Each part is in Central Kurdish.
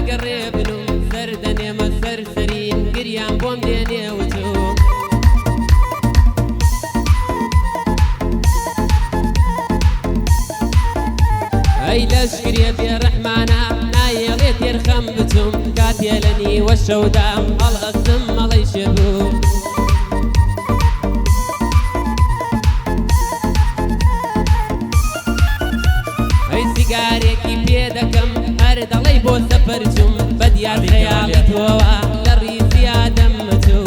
قريبنو سردني ما سرسرين قريان بوم ديني وتو اي لشكر يا بي رحمانا نايغيت يرخم بتم قاتلني والشودام الغسم الله يشبو اي سيجاريكي بيدكم ارد الله يبو سفرتم بديار خيالي توا للريس يا دمتو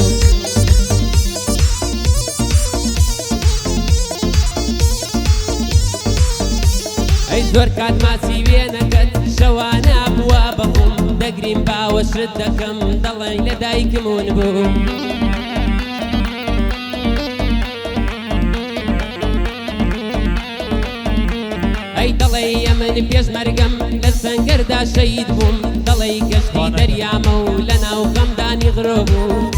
اي زور كاد ما سيبينكت شوانا ابوابهم دقرين باوش ردكم ضلي لدايكم ونبو اي ضلي يمن بيش مرقم للسنقر دا شيد بوم ضلي كشتي دريا مولنا وغمدان يغربو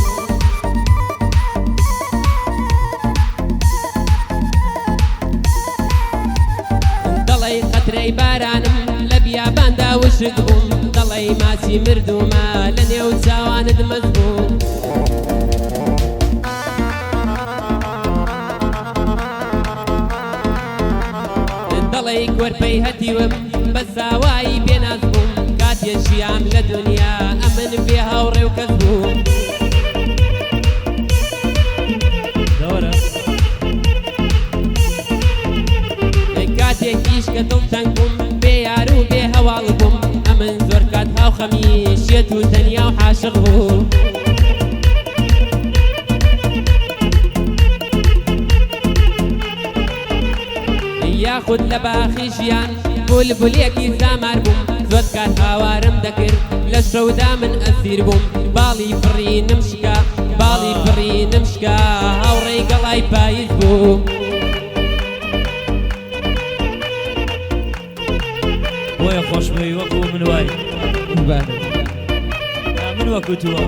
ضلي قطري بارانم لبيابان دا وشقبوم ضلي ماسي مردوما لني وتساواند مزبوم ضلي كوربي هتيوم بساواي بين ازبوم كات يشيام لدنيا امن فيها وري وكذبوم دورة كات يكيش كتم تنكم بيارو بيها والبوم امن زور كات هاو خميش يتو تنيا وحاشقبوم ياخد لباخيشيان بلبليكي زامر بوم زود كات هاوارم دكر للشودا من أسير بوم بالي فري نمشكا بالي فري نمشكا هاوري قلاي بايز بوم ويا خوش بي وكو من واي من وكو توا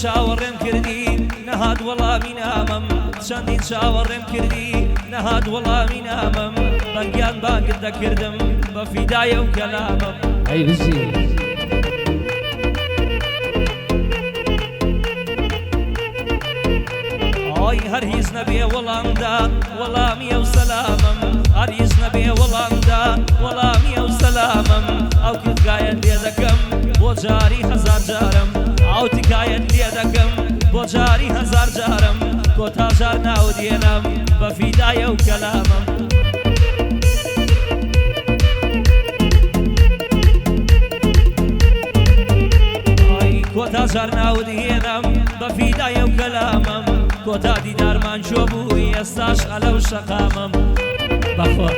شاورم كردي نهاد والله من امم شاندين شاورم كردي نهاد والله من امم بنقيان باقد كردم بفدايه وكلامم اي بشي اي هرهيز نبي والله دا والله مية وسلامم هرهيز نبي والله دا والله مية وسلامم او كنت قايد ليدكم وجاري هزار جارم او تكايد ليدكم بوجاري هزار جارم كوتا جار ناودينم بفدايه وكلامم اي كوتا جار ناودينم بفدايه وكلامم كوتا ديدار منشوبو يستاش على وشقامم بخور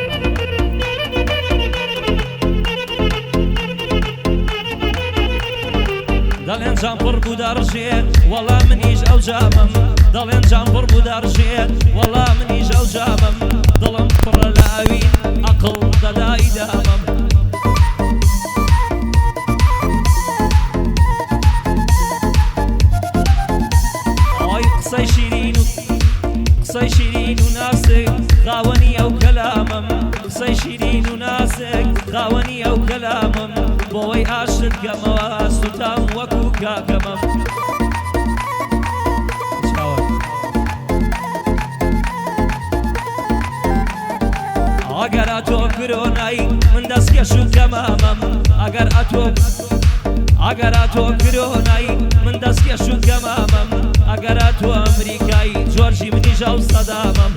دلين جامبر بودارجين والله منيج او جامم دلين جامبر بودارجين والله منيج او جامم ظلم بر لاوين اقل دلاي دامم اي قصي شيرين وناسك غاوني او كلامم قصي شيرين وناسك غاوني او كلامم بوي عاشت قموا ستام وكو كاكمم اگر اتو کرونای من دست کشو کمامم اگر اتو کرونای من دست کشو کمامم اگر اتو امریکایی جورجی منی جاو صدامم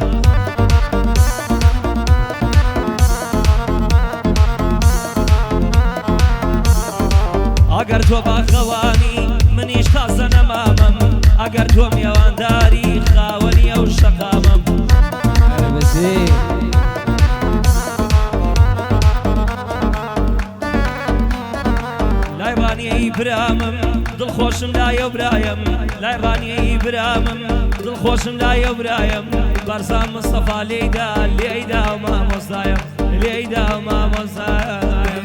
اگر تو باخوانی منیش تازه نمامم اگر تو میوانداری خاونی او شقامم لایبانی برا برامم دڵخۆشم لایە و برایم لای ڕانیەی برامم دڵخۆشم لایە و برایم بەرزان مستەفا لێیدا لێیدا و مامۆستایم لێیدا و مامۆستایم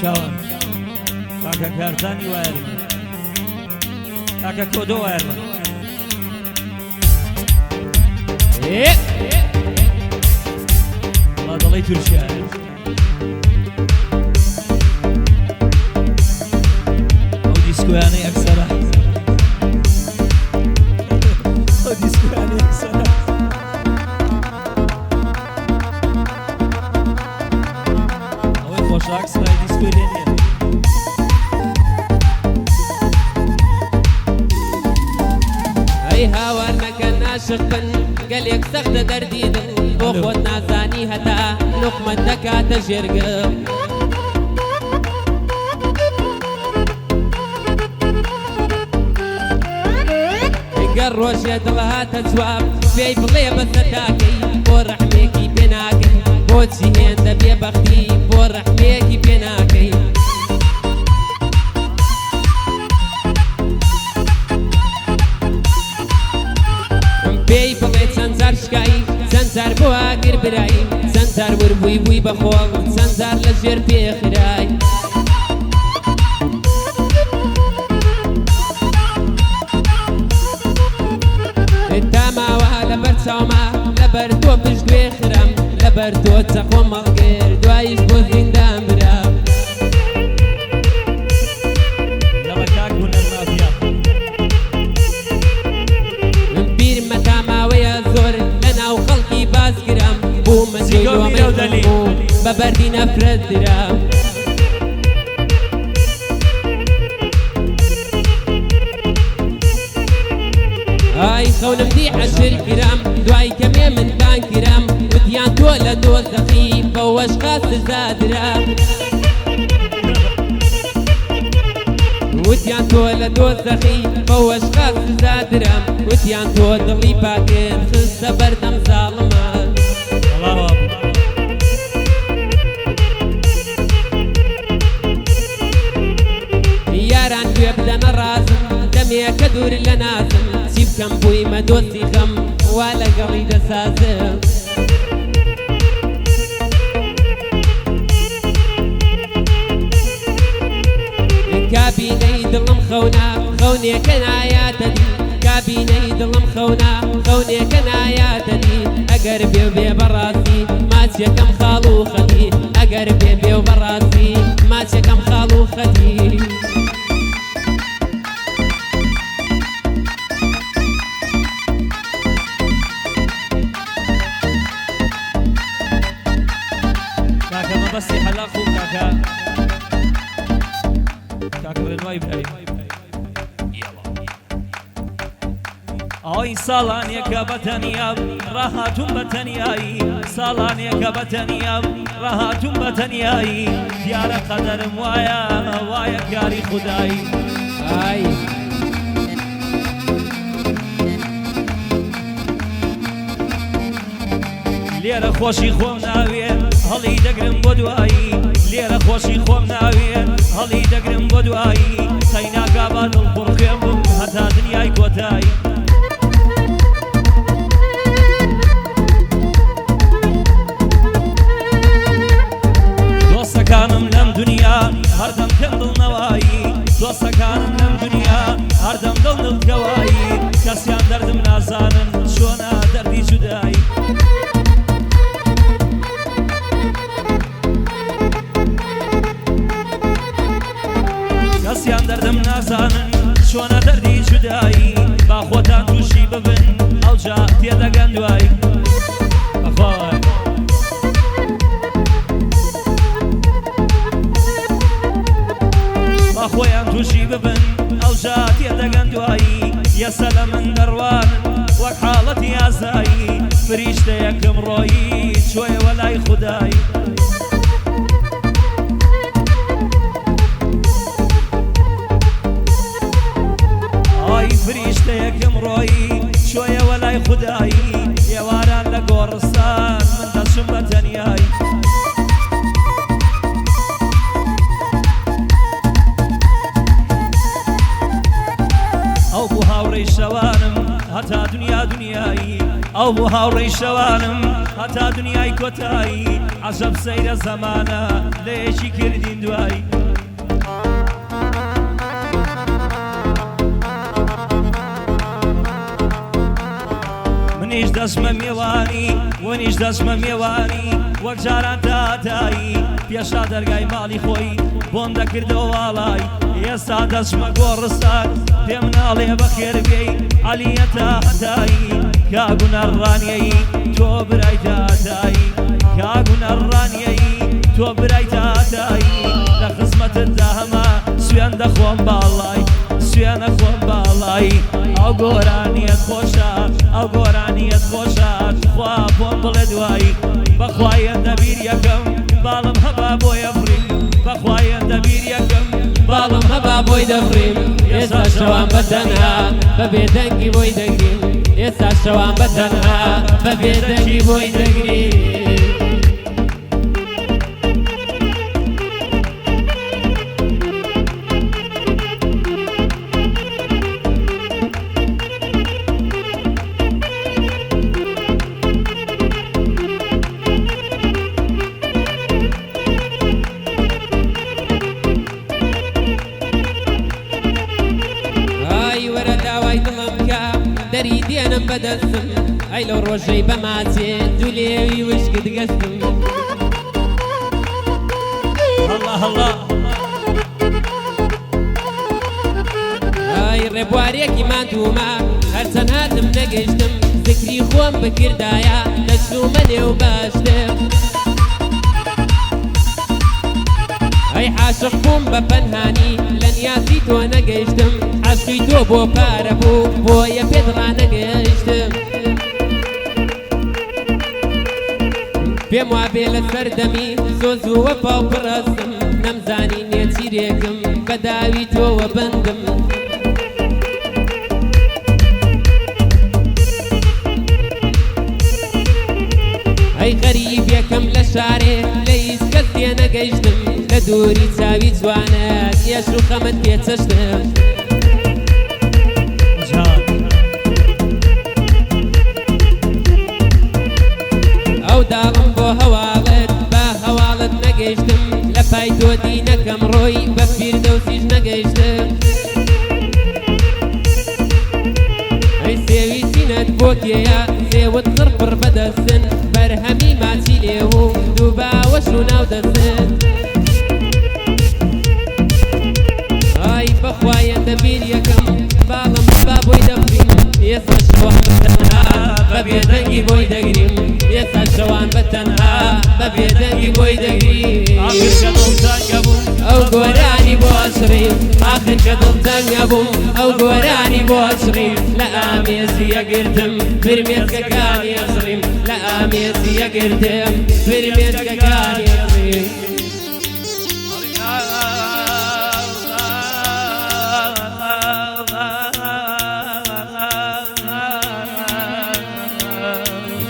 چاوان کاکە کارزانی وایرمە کاکە کۆدۆ وایرمە وڵا دەڵی تورکیا ئەو دیسکۆیانەی ئەکسەرە ئەو دیسکۆیانەی ئەکسەرە ئەوەی خۆشاک سرای دیسکۆی لێ نییە ئەی هاوار مەکە ناشق بن گەلێک سەختە دەردی دڵ بۆ خۆت نازانی هەتا لوقمەت دەکاتە ژێرگم گەر ڕۆژێ دڵ هاتە جواب پێی بڵێ بەسە تاکەی بۆ ڕەحمێکی پێ ناکەی بۆچی هێندە بێبەختی بۆ ڕەحمێکی پێ ناکەی پێی بڵێ چەند جار شکایی چەند جار بۆ ئاگر برایی چەند جار وربووی بووی بەخۆڵ چەند جار لە ژێر پێخرای تاماوە لەبەر چاومە لەبەر تۆ پشت گوێ خرم لەبەر تۆ چەقۆ مەڵگێر دوایش بۆ زیندان برام لەبە کاک هونەر مافیا بیرمە تاماوەیە زۆر لەناو خەڵکی باسگرم بوومە جێلۆمەی بە بەردی نەفرەت درام ئای خەونم دی عەشر کرام دوای کەمێ من بان کرام وتیان تۆ لە دۆزەخی بەوەش قا سزا درام وتیان تۆ لە دۆزەخی بەوەش قا سزا درام وتیان تۆ دڵی پاکێن خستە بەردەم زاڵمان یاران گوێ بدەنە ڕازم دەمێکە دوور لە نازم چی بکەم بوویمە دۆستی خەم وا لەگەڵی دەسازم کابینەی دڵم خەونا خەونێکە نایاتە دی کابینەی دڵم خەونا خەونێکە نایاتە دی ئەگەر بێ بێ بەڕاستی ماچێکەم خاڵ و خەتی ئەگەر بێ بێ و بەڕاستی ماچێکەم خاڵ و خەتی کاکە مەبەستی حەلاق و کاکە بڕێنوای برایم ئەوەی ساڵانێکە بەتەنیام ڕاهاتوم بە تەنیایی ساڵانێکە بەتەنیام ڕاهاتوم بە تەنیایی دیارە قەدەرم وایە وایە کاری خودایی ئای لێرە خۆشی خۆم ناوێن هەڵی دەگرم بۆ دوایی لێرە خۆشی خۆم ناوێن هەڵی دەگرم بۆ دوایی قەیناکا با دڵ پڕخێم بم هەتا دنیای کۆتایی دۆستەکانم لەم دنیا هەردەم کەم دڵنەوایی دۆستەکانم لەم دنیا هەردەم دڵ دڵکەوایی کەسیان دەردم نازانن چۆنە دەردی جودایی کەسیان دەردم نازانن چۆنە دەردی جودایی با خۆتان تووشی ببن ئەوجا تێدەگەن دوایی بەخۆی با خۆیان تووشی ببن ئەوجا تێدەگەن دوایی یەسە لە من دەڕوانن وەک حاڵەتی ئازایی فریشتەیەکم ڕۆیی چۆیەوە لای خودایی ئای فریشتەیەکم ڕۆیی چۆیەوە لای خودایی ئێواران لە گۆڕستان من دەچم بە تەنیایی ئەو بوو هاوڕێی شەوانم هەتا دنیا دنیایی ئەو بوو هاوڕێی شەوانم هەتا دنیای کۆتایی عەجەب سەیرە زەمانە لەیەکی کردین دوایی منیش دەچمە میێوانی وەنیش دەچمە میێوانی وەک جاران تاتایی پێشا دەرگای ماڵی خۆی بۆم دەکردەوە واڵای ئێستا دەچمە گۆڕستان پێم ناڵێ بەخێربێی عەلیە تا هەتایی کاگونەڕانیەی تۆ برای تاتایی کاگونەڕانیەی تۆ برای تاتایی لە خزمەتتدا هەما سوێن دەخۆم باڵای سوێنە خۆم باڵای ئەو گۆرانیەت خۆشە ئەو گۆرانیەت خۆشە خوا بۆم بڵێ دوایی بەخوایەندە بیر یەکەم باڵم هەبا بۆیە بڕیم بەخوایەندە بیر یەکەم باڵم هەبا بۆی دەفرین ئێستا شەوان بەتەنها بە بێدەنگی بۆی دەگرین ئێستا شەوان بەتەنها بە بێدەنگی بۆی دەگرین دەری دێنم بەدەستم ئەی لەو ڕۆژەی بەماچێ دوو لێوی وشکت گەستم هەڵا هەڵا ئای ڕێبوارێکی ماندوومە هەرچەند هاتم نەگەیشتم ذکری خۆم بکردایە دەچوومە نێو باشتم ئەی عاشق بووم بە پەنهانی لە نیازی تۆ نەگەیشتم عەشقی تۆ بۆ پارە بوو بۆیە پێت ڕانەگەیشتم پێم وابێ لە سەردەمی زۆر زووە پاو پڕەستم نەمزانی نێچیرێکم بە داوی تۆوە بەندم ئەی غەریبێکم لە شارێ لە هیچ کەس تێ نەگەیشتم لە دووری چاوی جوانت ئێش و خەمت پێچەشتم ئەو داڵم بۆ هەواڵت بە هەواڵت نەگەیشتم لە پای تۆ دینەکەم ڕۆی بە فیردەوسیش نەگەیشتم ئەی سێوی سینەت بۆ کێیە سێوت زڕپڕ بەدەستن بەرهەمی ماچی لێو و دوو باوەش و ناو دەستن ئای بەخوایەندە بیر یەکەم باڵم با بۆی دەفرین ئێستا شەوان بەتەنها بە بێدەنگی بۆی دەگریم ئێستا شەوان بەتەنها بە بێدەنگی بۆی دەگریم ئەو گۆرانی بۆ ئەچڕیم ئاخر کە دڵتەنگە بووم ئەو گۆرانی بۆ ئەچڕیم لە ئامێزی یەگرتم فرمێسکەکانی ئەچڕیم لە ئامێزی یەگرتم فرمێسکەکانی ئەچڕیم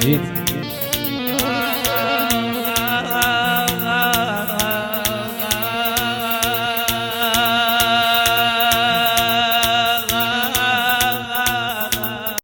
جيت